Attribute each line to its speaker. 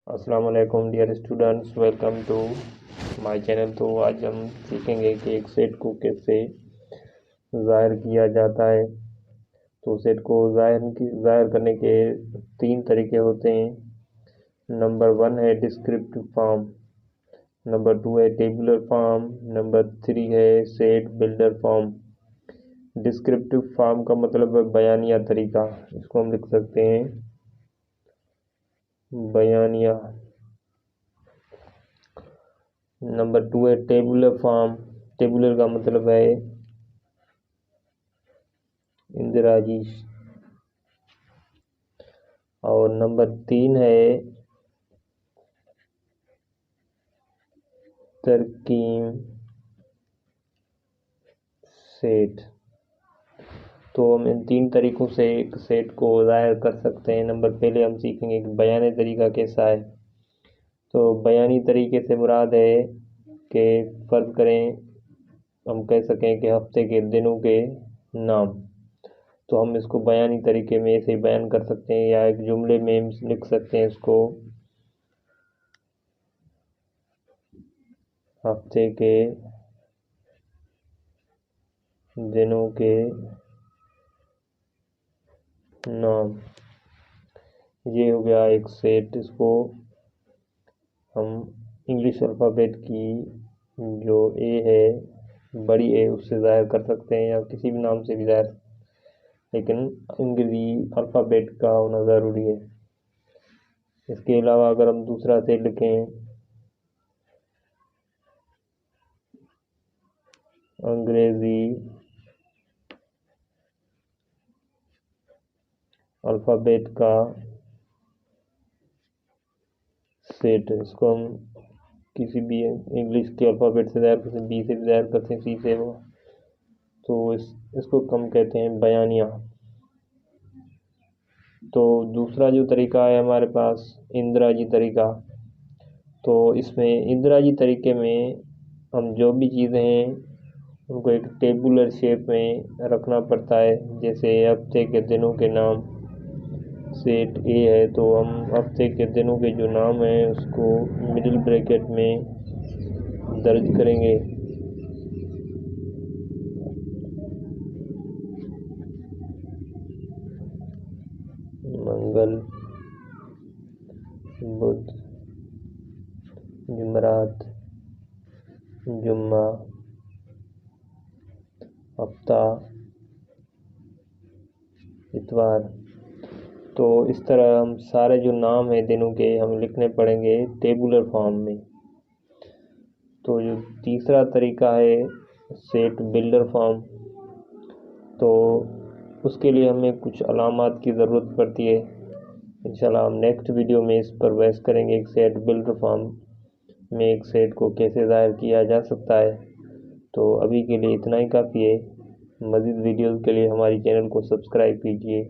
Speaker 1: अस्सलाम वालेकुम dear students, welcome to my channel. तो आज हम सीखेंगे कि एक सेट को कैसे ज़ाहिर किया जाता है। तो सेट को ज़ाहिर करने के तीन तरीके होते हैं। नंबर 1 है डिस्क्रिप्टिव फॉर्म, नंबर 2 है टेबुलर फॉर्म, नंबर 3 है set builder form. Descriptive form का मतलब है बयानिया तरीका, इसको हम लिख सकते हैं बयानिया। नंबर 2 है टेबुलर फॉर्म, टेबुलर का मतलब है इंदिराजी। और नंबर 3 है तरकीब सेट। तो हम इन तीन तरीकों से एक सेट को ज़ाहिर कर सकते हैं। नंबर पहले हम सीखेंगे कि बयानी तरीका कैसा है। तो बयानी तरीके से मुराद है कि फ़र्ज़ करें हम कह सकें कि हफ्ते के दिनों के नाम, तो हम इसको बयानी तरीके में ऐसे बयान कर सकते हैं या एक जुमले में हम लिख सकते हैं इसको हफ्ते के दिनों के नाम। ये हो गया एक सेट। इसको हम इंग्लिश अल्फ़ाबेट की जो ए है, बड़ी ए, उससे ज़ाहिर कर सकते हैं या किसी भी नाम से भी ज़ाहिर, लेकिन अंग्रेज़ी अल्फ़ाबेट का होना ज़रूरी है। इसके अलावा अगर हम दूसरा सेट लिखें अंग्रेज़ी अल्फ़ाबेट का सेट, इसको हम किसी भी इंग्लिश के अल्फ़ाबेट से ज़ाहिर करते हैं, बी से भी ज़ाहिर करते हैं, सी से वो, तो इसको हम कहते हैं बयानिया। तो दूसरा जो तरीका है हमारे पास इंदिराजी तरीका। तो इसमें इंदिराजी तरीके में हम जो भी चीज़ें हैं उनको एक टेबुलर शेप में रखना पड़ता है। जैसे हफ्ते के दिनों के नाम, सेट ए है, तो हम हफ्ते के दिनों के जो नाम हैं उसको मिडिल ब्रैकेट में दर्ज करेंगे। मंगल, बुध, जुमरात, जुम्मा, हफ्ता, इतवार। तो इस तरह हम सारे जो नाम हैं दिनों के हम लिखने पड़ेंगे टेबुलर फॉर्म में। तो जो तीसरा तरीका है सेट बिल्डर फॉर्म, तो उसके लिए हमें कुछ अलामात की ज़रूरत पड़ती है। इंशाल्लाह हम नेक्स्ट वीडियो में इस पर बहस करेंगे एक सेट बिल्डर फॉर्म में एक सेट को कैसे ज़ाहिर किया जा सकता है। तो अभी के लिए इतना ही काफ़ी है। मज़ीद वीडियोज़ के लिए हमारी चैनल को सब्सक्राइब कीजिए।